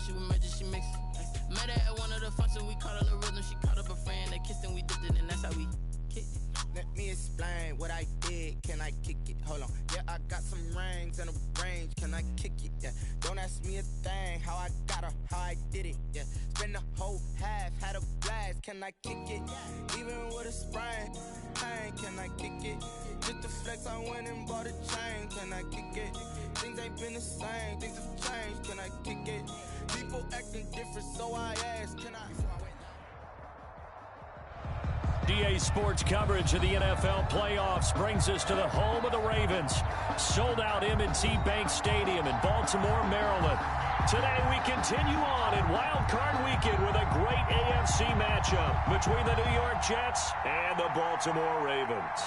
she with emergency mix. Met her at one of the functions, we caught her the rhythm. She caught up a friend, they kissed and we dipped it, and that's how we kicked it. Let me explain what I did. Can I kick it? Hold on. Yeah, I got some rings and a range. Can I kick it? Yeah. Don't ask me a thing. How I got her, how I did it. Yeah. Spend the whole half, had a blast. Can I kick it? Even with a sprain. Hey, can I kick it? Just to flex, I went and bought a chain. Can I kick it? Things ain't been the same. Things have changed. Can I kick it? People acting different, so I asked. Can I? DA Sports coverage of the NFL playoffs brings us to the home of the Ravens. Sold out M&T Bank Stadium in Baltimore, Maryland. Today we continue on in Wild Card Weekend with a great AFC matchup between the New York Jets and the Baltimore Ravens.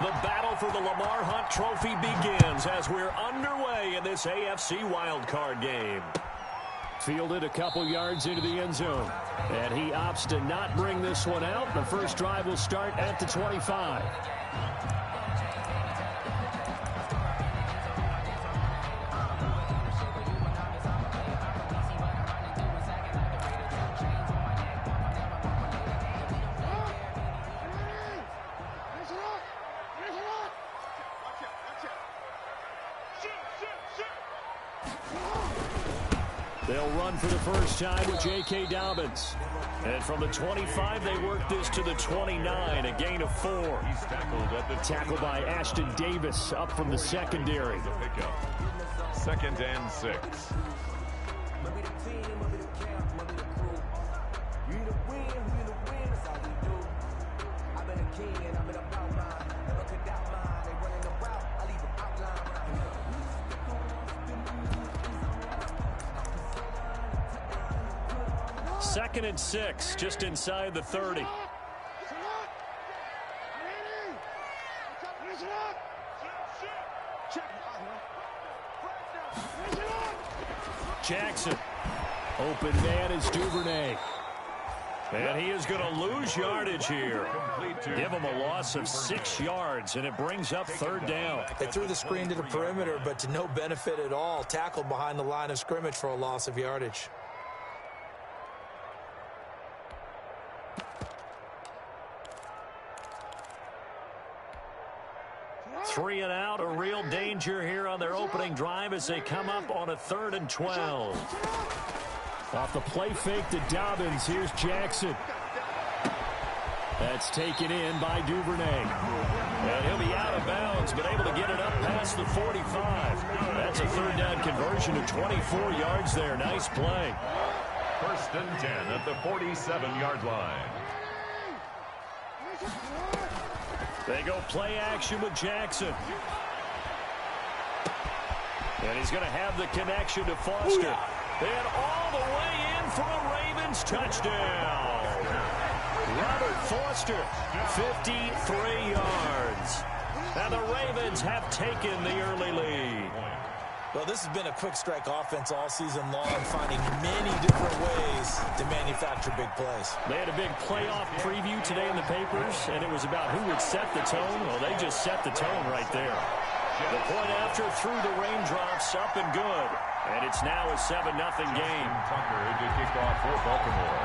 The battle for the Lamar Hunt Trophy begins as we're underway in this AFC Wild Card game. Fielded a couple yards into the end zone. And he opts to not bring this one out. The first drive will start at the 25. They'll run for the first time with J.K. Dobbins. And from the 25, they work this to the 29, a gain of 4. He's tackled at the tackle by Ashton Davis up from the secondary. Second and 6. Second and 6, just inside the 30. Jackson. Open man is Duvernay. And he is going to lose yardage here. Give him a loss of 6 yards, and it brings up third down. They threw the screen to the perimeter, but to no benefit at all. Tackled behind the line of scrimmage for a loss of yardage. Three and out, a real danger here on their opening drive as they come up on a 3rd and 12. Off the play fake to Dobbins, here's Jackson. That's taken in by Duvernay. And he'll be out of bounds, but able to get it up past the 45. That's a third down conversion of 24 yards there. Nice play. First and 10 at the 47-yard line. They go play action with Jackson. And he's going to have the connection to Foster. And all the way in for a Ravens touchdown. Robert Foster, 53 yards. And the Ravens have taken the early lead. Well, this has been a quick strike offense all season long, finding many different ways to manufacture big plays. They had a big playoff preview today in the papers, and it was about who would set the tone. Well, they just set the tone right there. The point after through the raindrops, up and good. And it's now a 7-0 game. Tucker to kick off for Baltimore.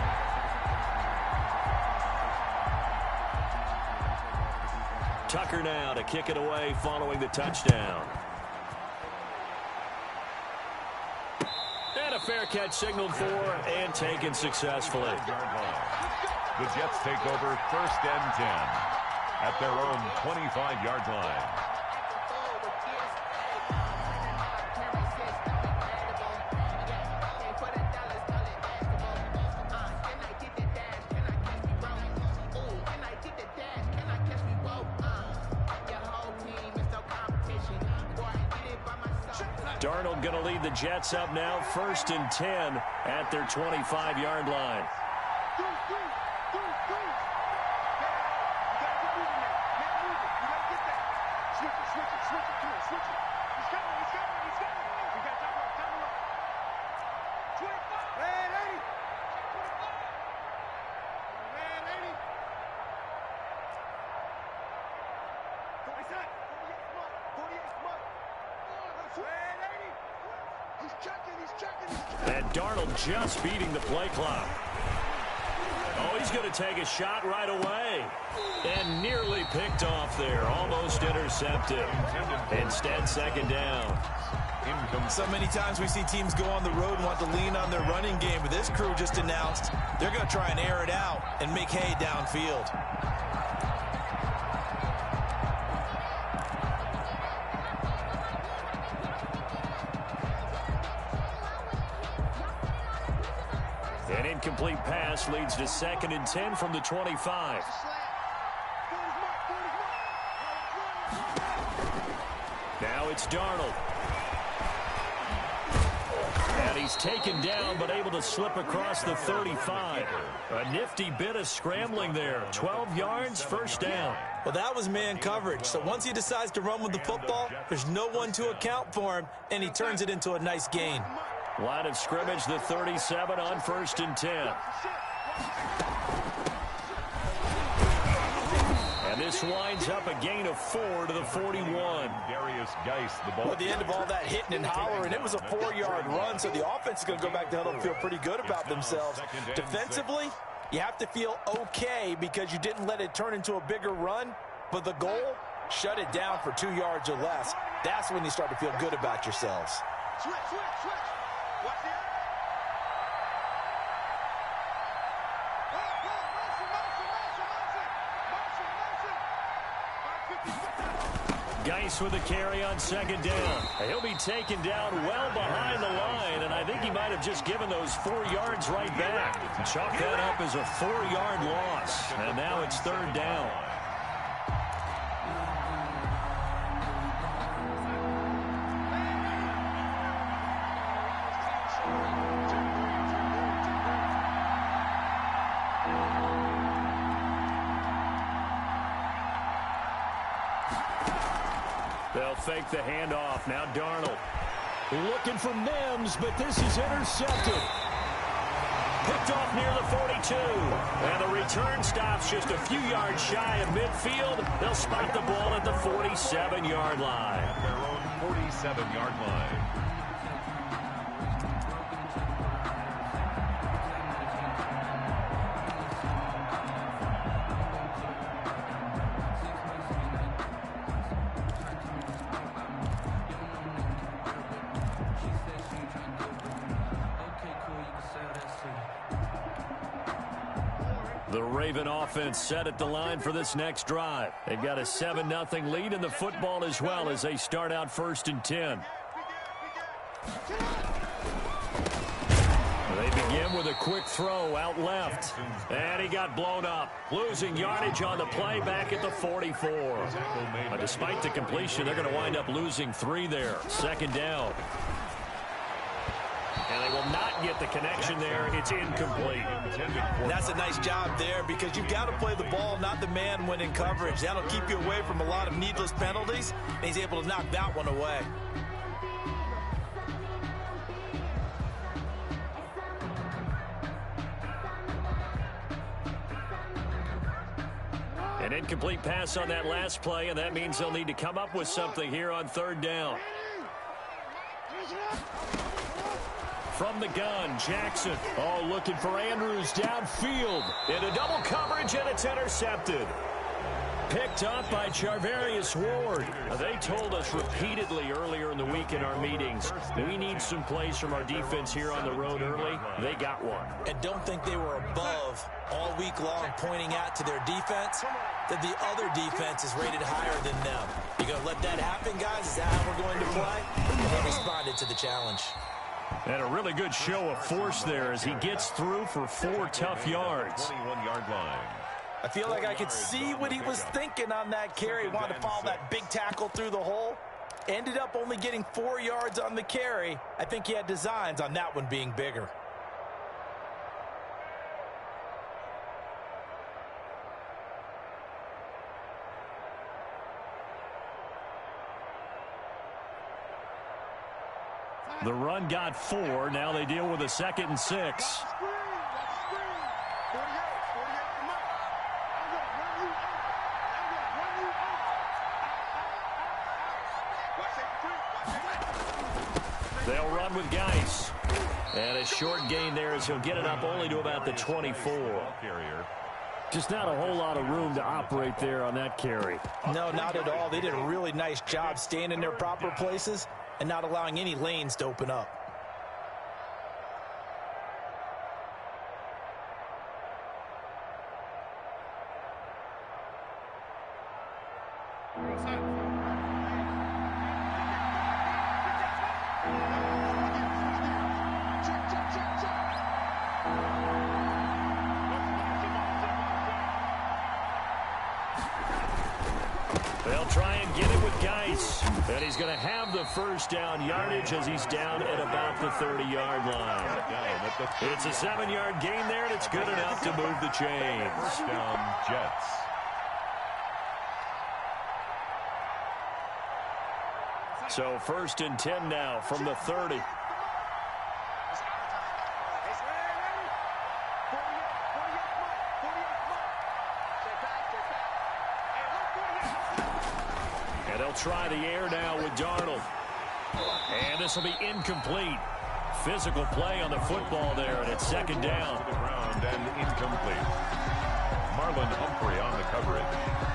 Tucker now to kick it away following the touchdown. And a fair catch signaled for and taken successfully. The Jets take over first and 10 at their own 25-yard line. Darnold going to lead the Jets up now, first and 10 at their 25-yard line. And Darnold just beating the play clock. Oh, he's going to take a shot right away. And nearly picked off there. Almost intercepted. Instead, second down. So many times we see teams go on the road and want to lean on their running game, but this crew just announced they're going to try and air it out and make hay downfield. An incomplete pass leads to 2nd and 10 from the 25. Now it's Darnold. And he's taken down, but able to slip across the 35. A nifty bit of scrambling there. 12 yards, first down. Well, that was man coverage. So once he decides to run with the football, there's no one to account for him, and he turns it into a nice gain. Line of scrimmage, the 37 on 1st and 10. And this winds up a gain of 4 to the 41. Darius Geis, the ball. At the end of all that hitting and hollering, it was a 4-yard run, so the offense is going to go back to huddle and feel pretty good about themselves. Defensively, you have to feel okay because you didn't let it turn into a bigger run, but the goal, shut it down for 2 yards or less. That's when you start to feel good about yourselves. Switch. Watch it. Geis with a carry on 2nd down. He'll be taken down well behind the line, and I think he might have just given those 4 yards right back. Chalk that up as a 4-yard loss, and now it's 3rd down. They'll fake the handoff. Now Darnold. Looking for Mims, but this is intercepted. Picked off near the 42. And the return stops just a few yards shy of midfield. They'll spot the ball at the 47-yard line. At their own 47-yard line. The Raven offense set at the line for this next drive. They've got a 7-0 lead in the football as well as they start out 1st and 10. They begin with a quick throw out left. And he got blown up. Losing yardage on the play back at the 44. But despite the completion, they're going to wind up losing 3 there. 2nd down. And they will not get the connection there. It's incomplete. That's a nice job there because you've got to play the ball, not the man when in coverage. That'll keep you away from a lot of needless penalties, and he's able to knock that one away. An incomplete pass on that last play, and that means they'll need to come up with something here on 3rd down. From the gun, Jackson. Oh, looking for Andrews downfield. Into double coverage, and it's intercepted. Picked up by Charvarius Ward. They told us repeatedly earlier in the week in our meetings, we need some plays from our defense here on the road early. They got one. And don't think they were above all week long pointing out to their defense that the other defense is rated higher than them. You going to let that happen, guys? Is that how we're going to play? And they responded to the challenge. And a really good show of force there as he gets through for 4 tough yards. 21-yard line. I feel like I could see what he was thinking on that carry. Wanted to follow that big tackle through the hole. Ended up only getting 4 yards on the carry. I think he had designs on that one being bigger. The run got 4. Now they deal with a 2nd and 6. They'll run with Geis. And a short gain there as he'll get it up only to about the 24. Just not a whole lot of room to operate there on that carry. No, not at all. They did a really nice job staying in their proper places and not allowing any lanes to open up. They'll try and get it with Geis. And he's going to have the first down yardage as he's down at about the 30-yard line. It's a 7-yard gain there, and it's good enough to move the chains. Down Jets. So 1st and 10 now from the 30. And they'll try the air now with Darnold. And this will be incomplete. Physical play on the football there, and it's 2nd down. To the ground and incomplete. Marlon Humphrey on the coverage.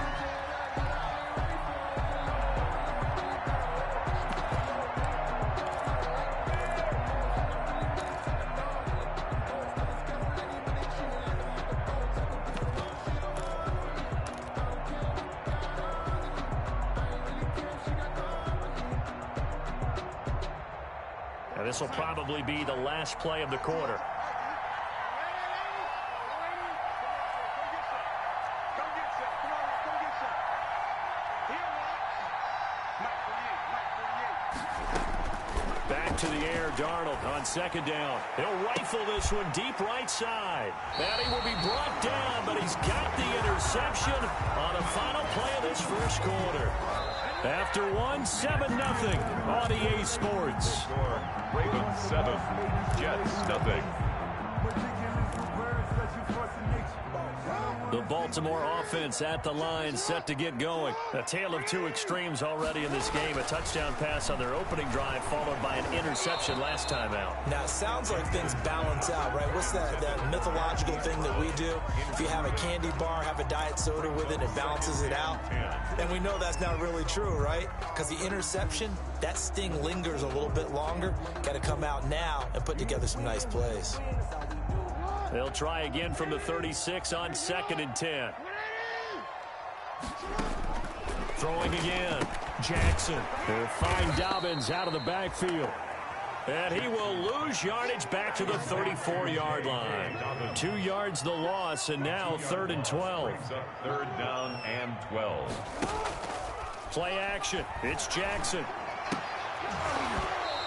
And this will probably be the last play of the quarter. Back to the air, Darnold on 2nd down. He'll rifle this one deep right side. And he will be brought down, but he's got the interception on the final play of this first quarter. After 7-0 on EA Sports. Ravens 7, Jets nothing. The Baltimore offense at the line, set to get going. A tale of two extremes already in this game. A touchdown pass on their opening drive, followed by an interception last time out. Now, it sounds like things balance out, right? What's that mythological thing that we do? If you have a candy bar, have a diet soda with it, it balances it out. And we know that's not really true, right? Because the interception, that sting lingers a little bit longer. Got to come out now and put together some nice plays. They'll try again from the 36 on 2nd and 10. Throwing again. Jackson. They'll find Dobbins out of the backfield. And he will lose yardage back to the 34-yard line. 2 yards the loss, and now 3rd and 12. 3rd down and 12. Play action. It's Jackson.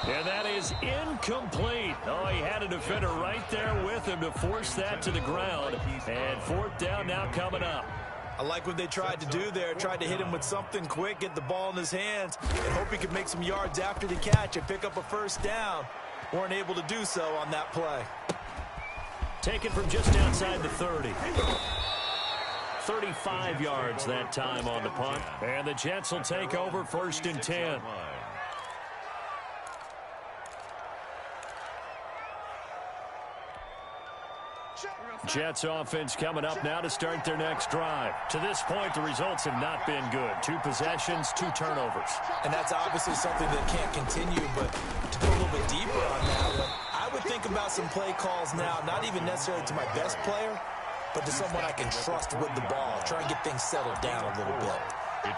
And that is incomplete. Oh, he had a defender right there with him to force that to the ground. And 4th down now coming up. I like what they tried to do there. Tried to hit him with something quick, get the ball in his hands, and hope he could make some yards after the catch and pick up a 1st down. Weren't able to do so on that play. Taken from just outside the 30. 35 yards that time on the punt. And the Jets will take over 1st and 10. Jets offense coming up now to start their next drive. To this point, the results have not been good. 2 possessions, 2 turnovers. And that's obviously something that can't continue, but to go a little bit deeper on that one, I would think about some play calls now, not even necessarily to my best player, but to someone I can trust with the ball. Try and get things settled down a little bit.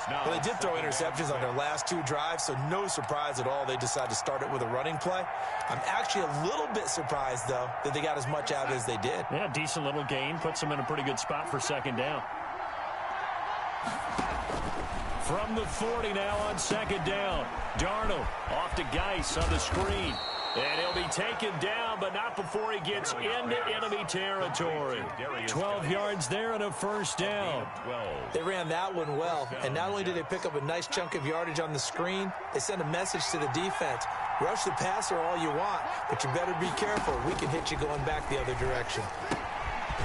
Well, they did throw interceptions on their last 2 drives, so no surprise at all they decided to start it with a running play. I'm actually a little bit surprised, though, that they got as much out as they did. Yeah, decent little gain. Puts them in a pretty good spot for 2nd down. From the 40 now on 2nd down. Darnold off to Geis on the screen. And he'll be taken down, but not before he gets into enemy territory. 12 yards there and a 1st down. They ran that one well, and not only did they pick up a nice chunk of yardage on the screen, they sent a message to the defense. Rush the passer all you want, but you better be careful. We can hit you going back the other direction.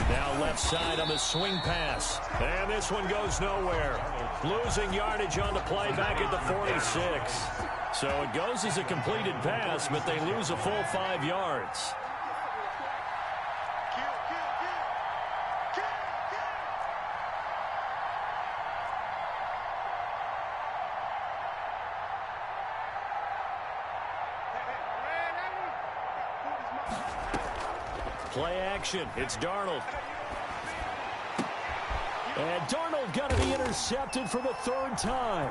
Now left side on the swing pass. And this one goes nowhere. Losing yardage on the play back at the 46. So it goes as a completed pass, but they lose a full 5 yards. Play action. It's Darnold. And Darnold got to be intercepted for the 3rd time.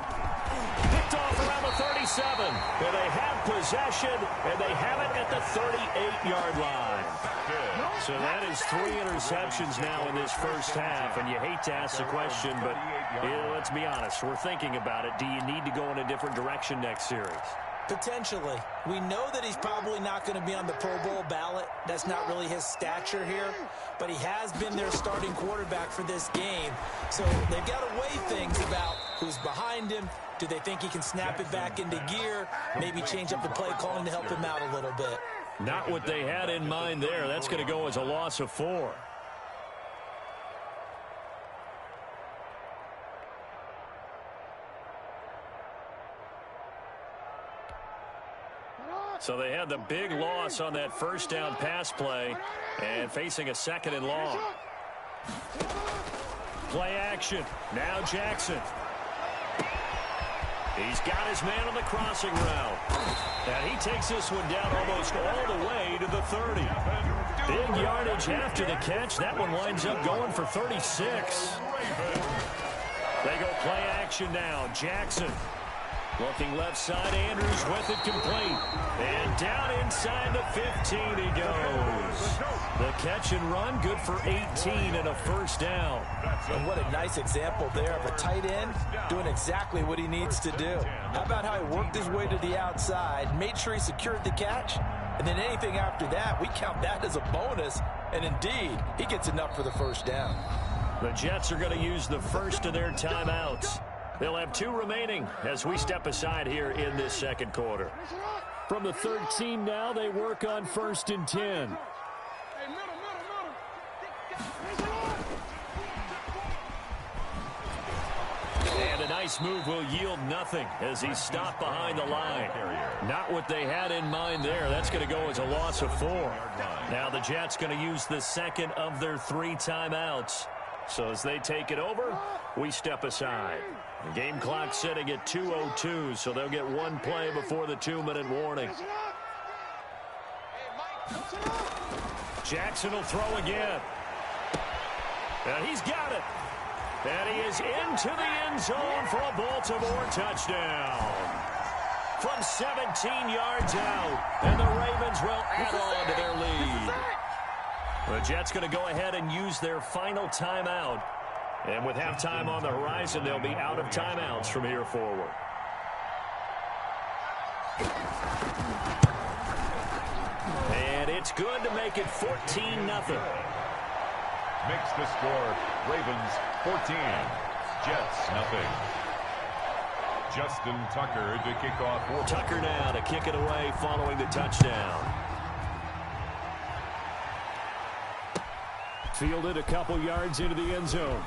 Picked off around the 37. And they have possession, and they have it at the 38-yard line. So that is 3 interceptions now in this first half. And you hate to ask the question, but let's be honest. We're thinking about it. Do you need to go in a different direction next series? Potentially. We know that he's probably not going to be on the Pro Bowl ballot. That's not really his stature here. But he has been their starting quarterback for this game. So they've got to weigh things about who's behind him. Do they think he can snap it back into gear? Maybe change up the play calling to help him out a little bit. Not what they had in mind there. That's going to go as a loss of 4. So they had the big loss on that first down pass play and facing a 2nd and long. Play action. Now Jackson. He's got his man on the crossing route. And he takes this one down almost all the way to the 30. Big yardage after the catch. That one winds up going for 36. They go play action now. Jackson. Looking left side, Andrews with it complete. And down inside the 15 he goes. The catch and run, good for 18 and a first down. And what a nice example there of a tight end doing exactly what he needs to do. How about how he worked his way to the outside, made sure he secured the catch, and then anything after that, we count that as a bonus. And indeed, he gets enough for the first down. The Jets are going to use the first of their timeouts. They'll have 2 remaining as we step aside here in this second quarter. From the 13 now, they work on 1st and 10. And a nice move will yield nothing as he's stopped behind the line. Not what they had in mind there. That's going to go as a loss of 4. Now the Jets going to use the second of their 3 timeouts. So as they take it over, we step aside. The game clock sitting at 2:02, so they'll get 1 play before the 2-minute warning. Jackson will throw again. And he's got it. And he is into the end zone for a Baltimore touchdown. From 17 yards out, and the Ravens will add on to their lead. The Jets going to go ahead and use their final timeout. And with halftime on the horizon, they'll be out of timeouts from here forward. And it's good to make it 14-0. Makes the score Ravens 14, Jets nothing. Justin Tucker to kick off. Tucker now to kick it away following the touchdown. Fielded a couple yards into the end zone.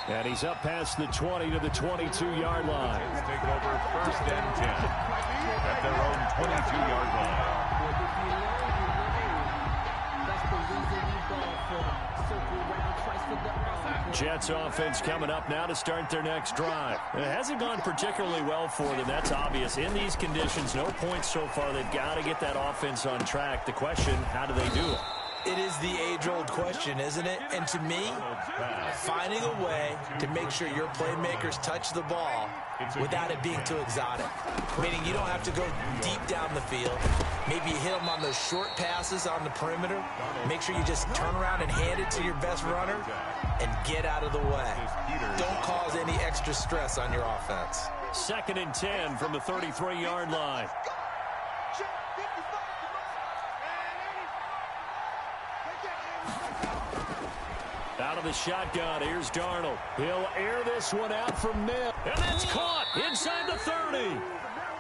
And he's up past the 20 to the 22-yard line. Take over 1st and 10 at their own 22-yard line. Jets offense coming up now to start their next drive. It hasn't gone particularly well for them. That's obvious. In these conditions, no points so far. They've got to get that offense on track. The question, how do they do it? It is the age-old question, isn't it? And to me, finding a way to make sure your playmakers touch the ball without it being too exotic. Meaning you don't have to go deep down the field. Maybe you hit them on those short passes on the perimeter. Make sure you just turn around and hand it to your best runner and get out of the way. Don't cause any extra stress on your offense. 2nd and 10 from the 33-yard line. Out of the shotgun, here's Darnold. He'll air this one out from mid. And that's caught inside the 30.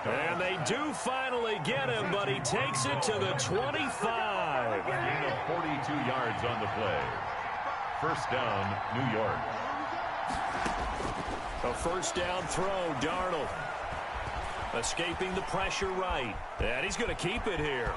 And they do finally get him, but he takes it to the 25. Gain of 42 yards on the play. First down, New York. A first down throw, Darnold. Escaping the pressure right. And he's going to keep it here.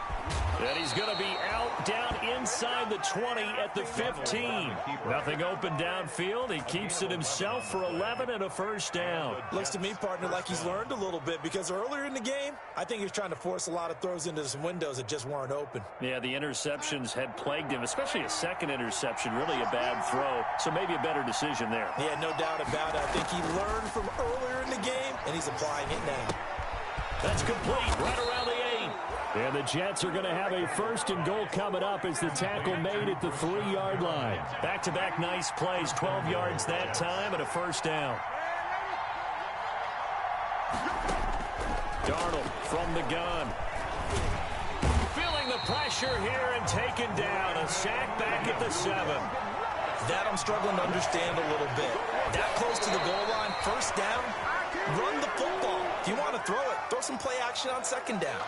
And he's going to be out down inside the 20 at the 15. Nothing open downfield. He keeps it himself for 11 and a first down. Looks to me, partner, like he's learned a little bit because earlier in the game, I think he was trying to force a lot of throws into some windows that just weren't open. Yeah, the interceptions had plagued him, especially a second interception, really a bad throw. So maybe a better decision there. Yeah, no doubt about it. I think he learned from earlier in the game, and he's applying it now. That's complete right around the 8. And the Jets are going to have a first and goal coming up as the tackle made at the 3-yard line. Back-to-back nice plays, 12 yards that time and a first down. Darnold from the gun. Feeling the pressure here and taken down. A sack back at the 7. That I'm struggling to understand a little bit. That close to the goal line, first down, run the football. If you want to throw it, throw some play action on second down.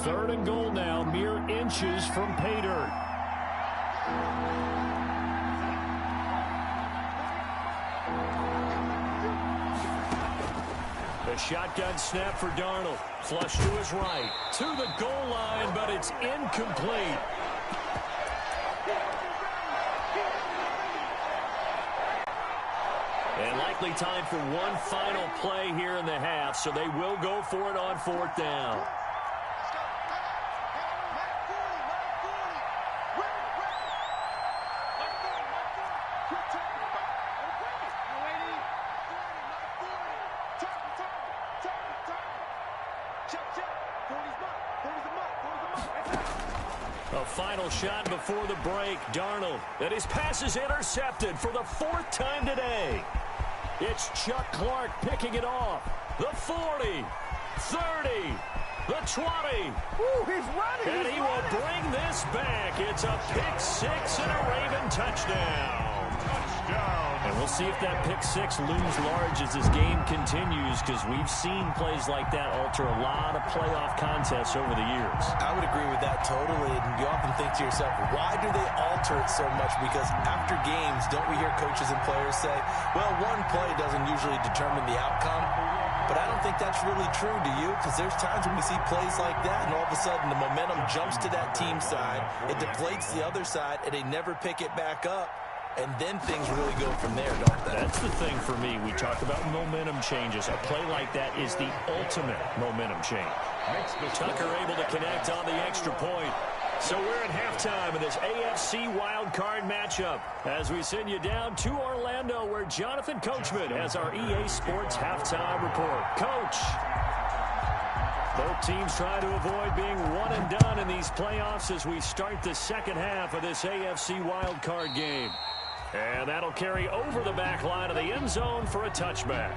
Third and goal now, mere inches from pay dirt. The shotgun snap for Darnold. Flush to his right. To the goal line, but it's incomplete. And likely time for one final play here in the half, so they will go for it on fourth down. A final shot before the break. Darnold. And his pass is intercepted for the 4th time today. It's Chuck Clark picking it off. The 40, 30, the 20. Ooh, he's running. And he will bring this back. It's a pick 6 and a Raven touchdown. And we'll see if that pick 6 looms large as this game continues, because we've seen plays like that alter a lot of playoff contests over the years. I would agree with that totally. And you often think to yourself, why do they alter it so much? Because after games, don't we hear coaches and players say, well, one play doesn't usually determine the outcome. But I don't think that's really true, do you? Because there's times when we see plays like that, and all of a sudden the momentum jumps to that team side, it deflates the other side, and they never pick it back up. And then things really go from there, don't they? That's the thing for me. We talk about momentum changes. A play like that is the ultimate momentum change. Tucker able to connect on the extra point. So we're at halftime of this AFC wildcard matchup as we send you down to Orlando, where Jonathan Coachman has our EA Sports halftime report. Coach. Both teams try to avoid being one and done in these playoffs as we start the second half of this AFC wildcard game. And that'll carry over the back line of the end zone for a touchback.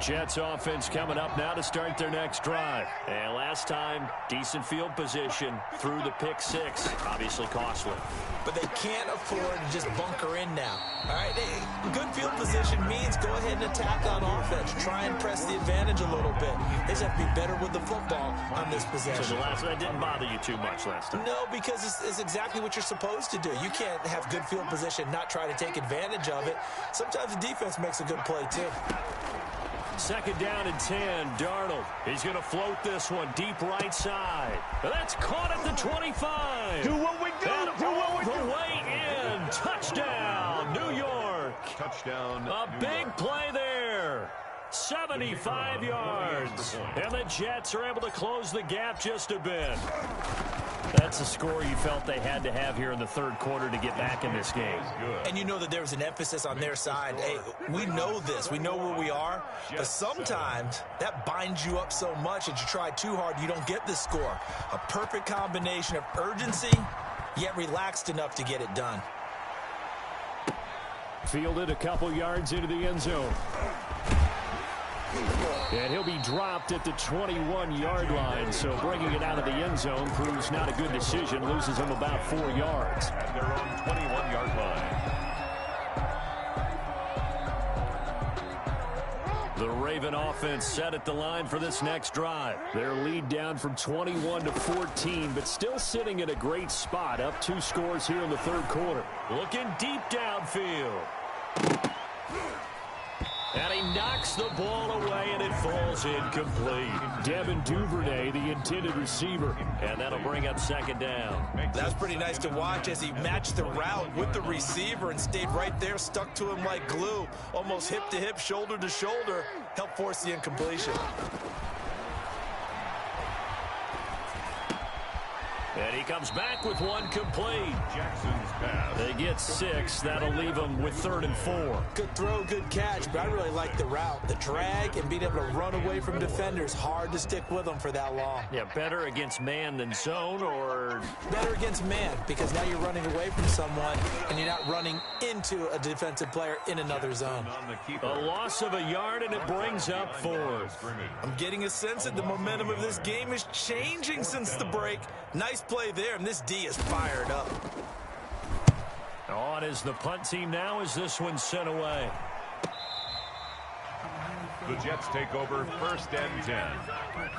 Jets offense coming up now to start their next drive. And last time, decent field position through the pick 6. Obviously costly. But they can't afford to just bunker in now. All right, good field position means go ahead and attack on offense. Try and press the advantage a little bit. They just have to be better with the football on this possession. So the last one didn't bother you too much last time? No, because it's exactly what you're supposed to do. You can't have good field position, not try to take advantage of it. Sometimes the defense makes a good play, too. Second down and 10. Darnold. He's going to float this one deep right side. That's caught at the 25. Do what we do. And Do what we all do. the way in. Touchdown, New York. Touchdown. A big play there. 75 yards. And the Jets are able to close the gap just a bit. That's a score you felt they had to have here in the third quarter to get back in this game. And you know that there was an emphasis on their side. Hey, we know this. We know where we are. But sometimes that binds you up so much that you try too hard, you don't get this score. A perfect combination of urgency, yet relaxed enough to get it done. Fielded a couple yards into the end zone. And he'll be dropped at the 21-yard line, so bringing it out of the end zone proves not a good decision. Loses him about 4 yards. At their own 21-yard line. The Raven offense set at the line for this next drive. Their lead down from 21 to 14, but still sitting in a great spot. Up 2 scores here in the third quarter. Looking deep downfield. And he knocks the ball away, and it falls incomplete. Devin Duvernay, the intended receiver, and that'll bring up second down. That's pretty nice to watch as he matched the route with the receiver and stayed right there, stuck to him like glue, almost hip to hip, shoulder to shoulder, helped force the incompletion. And he comes back with one complete. Jackson's pass. They get 6. That'll leave them with 3rd and 4. Good throw, good catch, but I really like the route. The drag and being able to run away from defenders, hard to stick with them for that long. Yeah, better against man than zone, or? Better against man, because now you're running away from someone and you're not running into a defensive player in another zone. A loss of a yard, and it brings up 4th. I'm getting a sense that the momentum of this game is changing since the break. Nice play there, and this D is fired up. On is the punt team now as this one's sent away. The Jets take over 1st and 10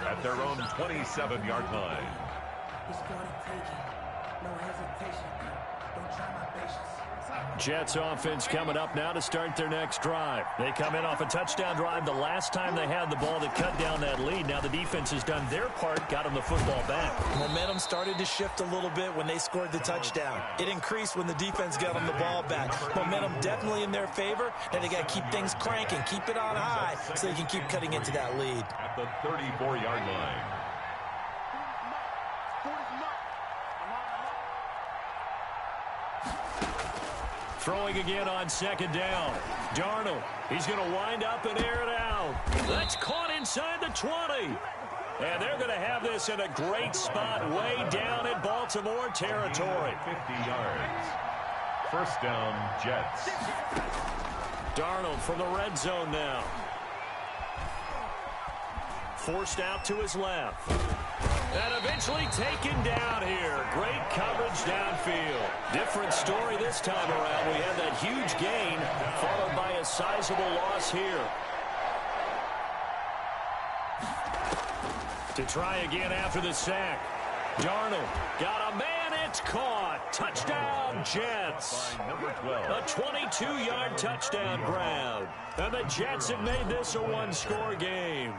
at their own 27-yard line. Jets offense coming up now to start their next drive. They come in off a touchdown drive the last time they had the ball to cut down that lead. Now the defense has done their part, got them the football back. Momentum started to shift a little bit when they scored the touchdown. It increased when the defense got them the ball back. Momentum definitely in their favor. Now they got to keep things cranking, keep it on high so they can keep cutting into that lead. At the 34-yard line. Throwing again on second down. Darnold, he's going to wind up and air it out. That's caught inside the 20. And they're going to have this in a great spot way down in Baltimore territory. 50 yards. 1st down, Jets. Darnold from the red zone now. Forced out to his left. And eventually taken down here. Great coverage downfield. Different story this time around. We had that huge gain followed by a sizable loss here. To try again after the sack. Darnold got a man. It's caught. Touchdown, Jets. Number 12. A 22-yard touchdown grab. And the Jets have made this a one-score game.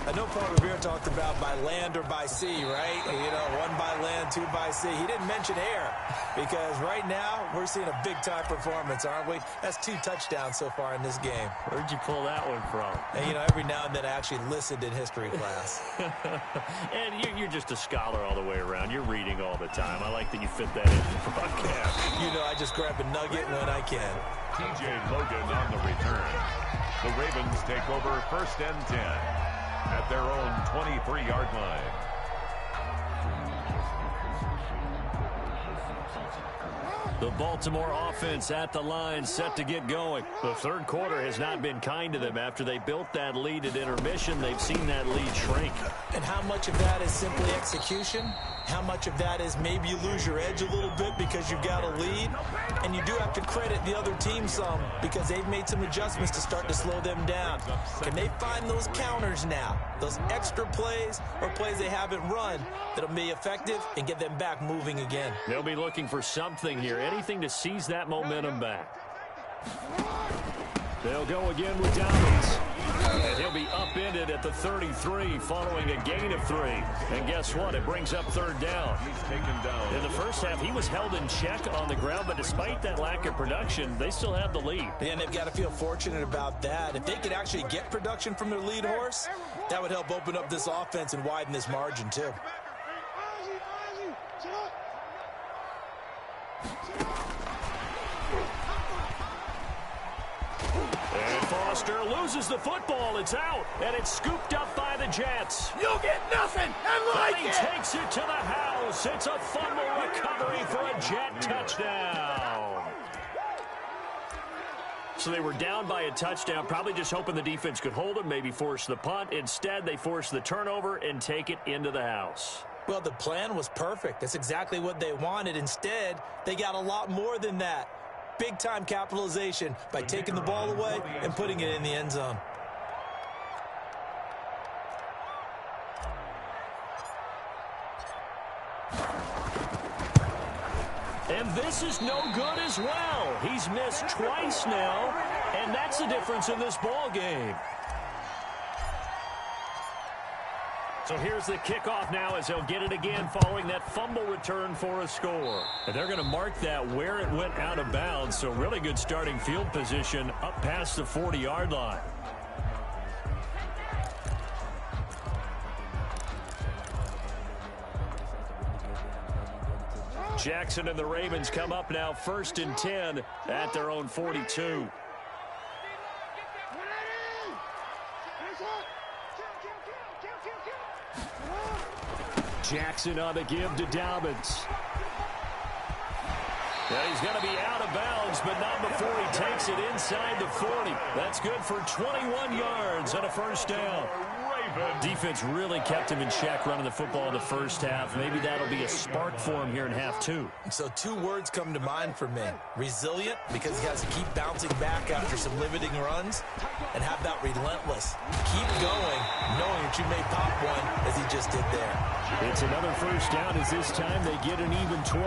I know Paul Revere talked about by land or by sea, right? You know, 1 by land, 2 by sea. He didn't mention air because right now we're seeing a big-time performance, aren't we? That's 2 touchdowns so far in this game. Where'd you pull that one from? And, you know, every now and then I actually listened in history class. And you're just a scholar all the way around. You're reading all the time. I like that you fit that in the broadcast. You know, I just grab a nugget when I can. TJ Logan on the return. The Ravens take over 1st and 10 at their own 23-yard line. The Baltimore offense at the line, set to get going. The third quarter has not been kind to them. After they built that lead at intermission, they've seen that lead shrink. And how much of that is simply execution? How much of that is maybe you lose your edge a little bit because you've got a lead? And you do have to credit the other team some because they've made some adjustments to start to slow them down. Can they find those counters now? Those extra plays or plays they haven't run that'll be effective and get them back moving again? They'll be looking for something here, anything to seize that momentum back. They'll go again with Downs. And he'll be upended at the 33 following a gain of 3. And guess what? It brings up 3rd down. He's taken down. In the first half, he was held in check on the ground, but despite that lack of production, they still have the lead. And they've got to feel fortunate about that. If they could actually get production from their lead horse, that would help open up this offense and widen this margin, too. And Foster loses the football. It's out, and it's scooped up by the Jets. You'll get nothing and like He it. takes it to the house. It's a fumble recovery for a Jet touchdown. So they were down by a touchdown, probably just hoping the defense could hold them, maybe force the punt. Instead, they force the turnover and take it into the house. Well, the plan was perfect. That's exactly what they wanted. Instead, they got a lot more than that. Big-time capitalization by taking the ball away and putting it in the end zone. And this is no good as well. He's missed twice now, and that's the difference in this ball game. So here's the kickoff now as they'll get it again following that fumble return for a score. And they're going to mark that where it went out of bounds, so really good starting field position up past the 40-yard line. Jackson and the Ravens come up now 1st and 10 at their own 42. Jackson on the give to Dobbins. Yeah, he's going to be out of bounds, but not before he takes it inside the 40. That's good for 21 yards and a first down. Defense really kept him in check running the football in the first half. Maybe that'll be a spark for him here in half two. So 2 words come to mind for me. Resilient, because he has to keep bouncing back after some limiting runs, and how about relentless? Keep going, knowing that you may pop one as he just did there. It's another first down as this time they get an even 20.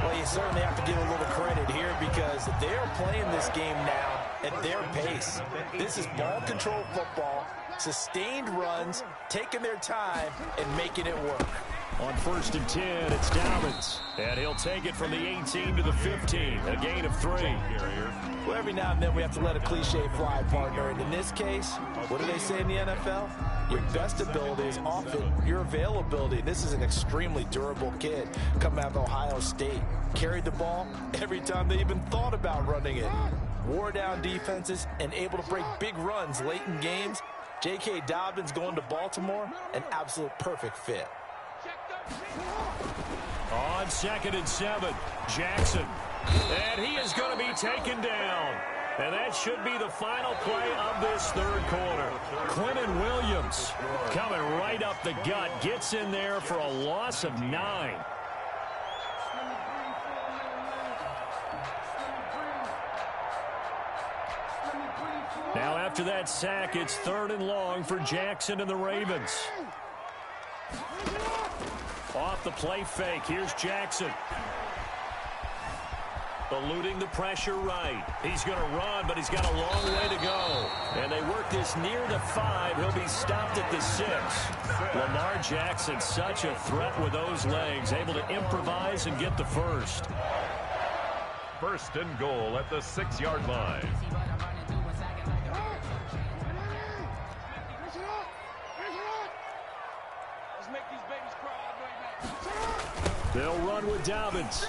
Well, you certainly have to give a little credit here because they're playing this game now at their pace. This is ball control football. Sustained runs, taking their time, and making it work. On 1st and 10, it's Dobbins. And he'll take it from the 18 to the 15, a gain of 3. Well, every now and then we have to let a cliche fly, partner. And in this case, what do they say in the NFL? Your best ability is often your availability. This is an extremely durable kid coming out of Ohio State. Carried the ball every time they even thought about running it. Wore down defenses and able to break big runs late in games. J.K. Dobbins going to Baltimore, an absolute perfect fit. On 2nd and 7, Jackson. And he is going to be taken down. And that should be the final play of this third quarter. Quentin Williams coming right up the gut. Gets in there for a loss of 9. Now after that sack, it's 3rd and long for Jackson and the Ravens. Off the play fake, here's Jackson. Eluding the pressure right. He's going to run, but he's got a long way to go. And they work this near the 5. He'll be stopped at the 6. Lamar Jackson, such a threat with those legs, able to improvise and get the first. 1st and goal at the 6-yard line. They'll run with Dobbins.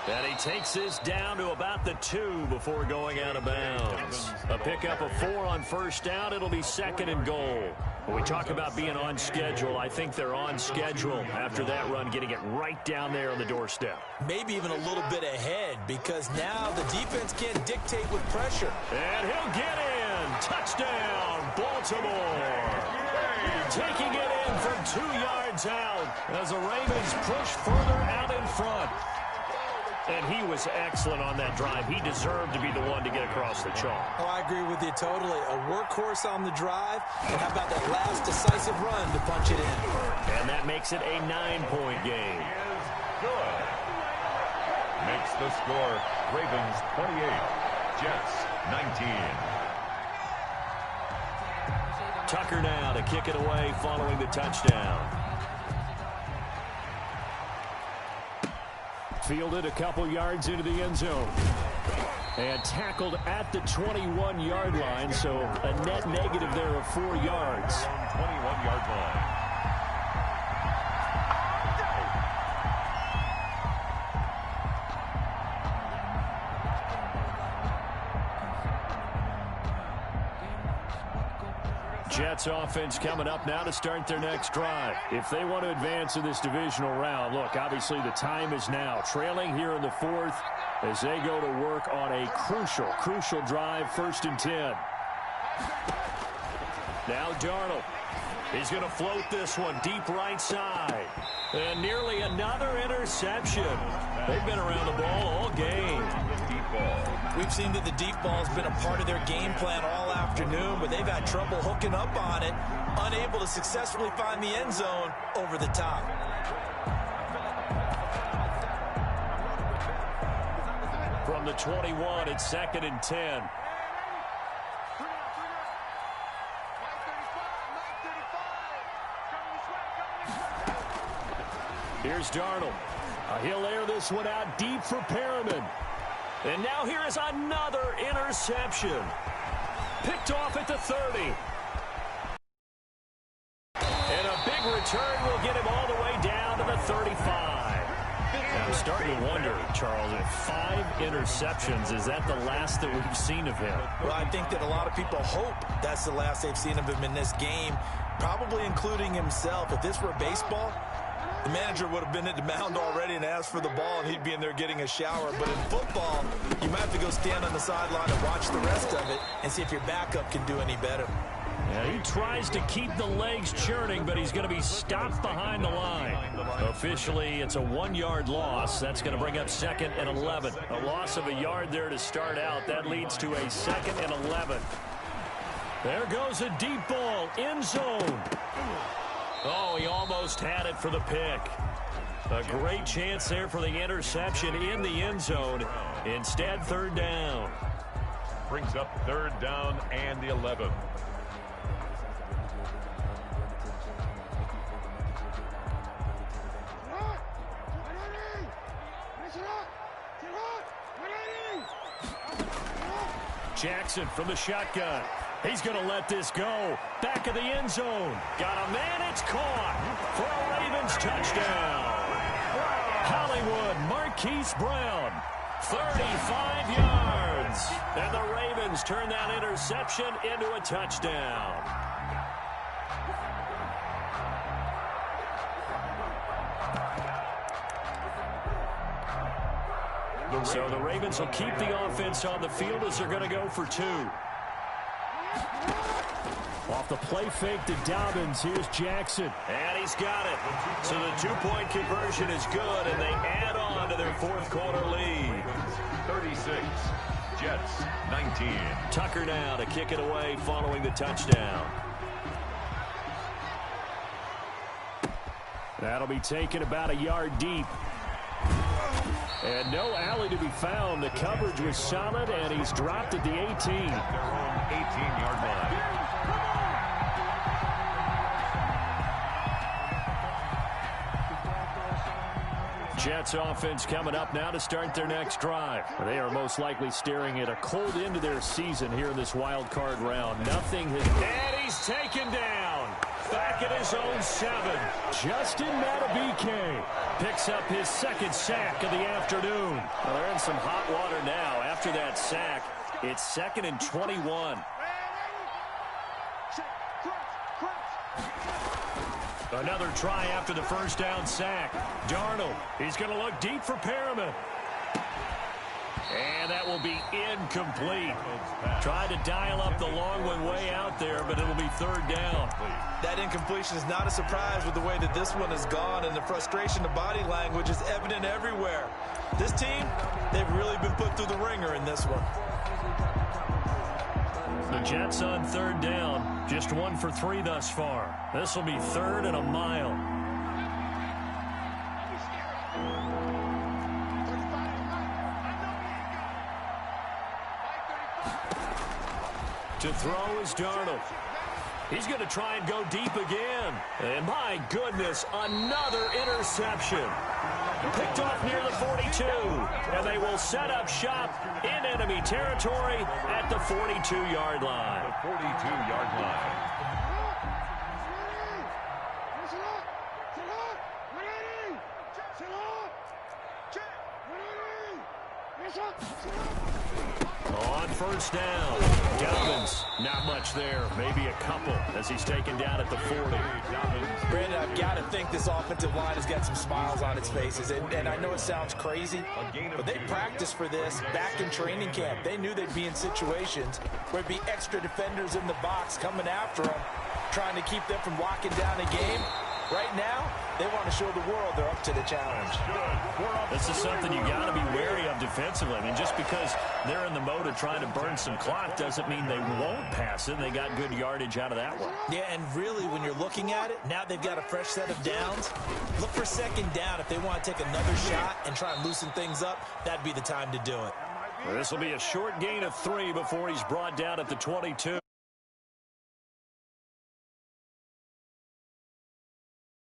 And he takes this down to about the 2 before going out of bounds. A pickup of 4 on 1st down. It'll be 2nd and goal. When we talk about being on schedule, I think they're on schedule after that run, getting it right down there on the doorstep. Maybe even a little bit ahead because now the defense can't dictate with pressure. And he'll get in. Touchdown, Baltimore. Taking it in from 2 yards out as the Ravens push further out in front. And he was excellent on that drive. He deserved to be the one to get across the chalk. Oh, I agree with you totally. A workhorse on the drive. And how about that last decisive run to punch it in? And that makes it a 9-point game. Good. Makes the score Ravens 28, Jets 19. Tucker now to kick it away following the touchdown. Fielded a couple yards into the end zone. And tackled at the 21-yard line, so a net negative there of 4 yards. 21-yard line. Jets offense coming up now to start their next drive. If they want to advance in this divisional round, look, obviously the time is now. Trailing here in the fourth as they go to work on a crucial drive, 1st and 10. Now Darnold. He's going to float this one deep right side. And nearly another interception. They've been around the ball all game. We've seen that the deep ball has been a part of their game plan all afternoon, but they've had trouble hooking up on it, unable to successfully find the end zone over the top. From the 21, it's 2nd and 10. Here's Darnold. He'll air this one out deep for Perriman. And now here is another interception. Picked off at the 30. And a big return will get him all the way down to the 35. I'm starting to wonder, Charles, if 5 interceptions, is that the last that we've seen of him? Well, I think that a lot of people hope that's the last they've seen of him in this game, probably including himself. If this were baseball, the manager would have been at the mound already and asked for the ball, and he'd be in there getting a shower. But in football, you might have to go stand on the sideline and watch the rest of it and see if your backup can do any better. Yeah, he tries to keep the legs churning, but he's going to be stopped behind the line. Officially, it's a 1-yard loss. That's going to bring up 2nd and 11. A loss of a yard there to start out. That leads to a 2nd and 11. There goes a deep ball, end zone. Oh, he almost had it for the pick. A great chance there for the interception in the end zone. Instead, 3rd down. Brings up 3rd down and the 11. Jackson from the shotgun. He's going to let this go. Back of the end zone. Got a man. It's caught for a Ravens touchdown. Hollywood Marquise Brown. 35 yards. And the Ravens turn that interception into a touchdown. So the Ravens will keep the offense on the field as they're going to go for 2. Off the play fake to Dobbins. Here's Jackson. And he's got it. So the 2-point conversion is good, and they add on to their 4th quarter lead. 36, Jets 19. Tucker now to kick it away following the touchdown. That'll be taken about a yard deep. And no alley to be found. The coverage was solid, and he's dropped at the 18. At their own 18-yard line. Jets offense coming up now to start their next drive. They are most likely staring at a cold end to their season here in this wild card round. Nothing has... And he's taken down. Back at his own 7. Justin Matabike picks up his 2nd sack of the afternoon. Well, they're in some hot water now. After that sack, it's 2nd and 21. Another try after the 1st down sack. Darnold, he's going to look deep for Perriman. And that will be incomplete. Tried to dial up the long one way out there, but it'll be 3rd down. That incompletion is not a surprise with the way that this one has gone, and the frustration of body language is evident everywhere. This team, they've really been put through the ringer in this one. The Jets on 3rd down, just 1 for 3 thus far. This will be 3rd and a mile. To throw is Darnold. He's going to try and go deep again. And my goodness, another interception. Picked off near the 42. And they will set up shop in enemy territory at the 42-yard line. The 42-yard line. On 1st down, Dobbins yards. Not much there. Maybe a couple as he's taken down at the 40. Brandon, I've got to think this offensive line has got some smiles on its faces. And I know it sounds crazy, but they practiced for this back in training camp. They knew they'd be in situations where there'd be extra defenders in the box coming after them, trying to keep them from locking down a game. Right now, they want to show the world they're up to the challenge. This is something you got to be wary of defensively. I mean, just because they're in the mode of trying to burn some clock doesn't mean they won't pass it. They got good yardage out of that one. Yeah, and really, when you're looking at it, now they've got a fresh set of downs. Look for second down. If they want to take another shot and try and loosen things up, that'd be the time to do it. This will be a short gain of 3 before he's brought down at the 22.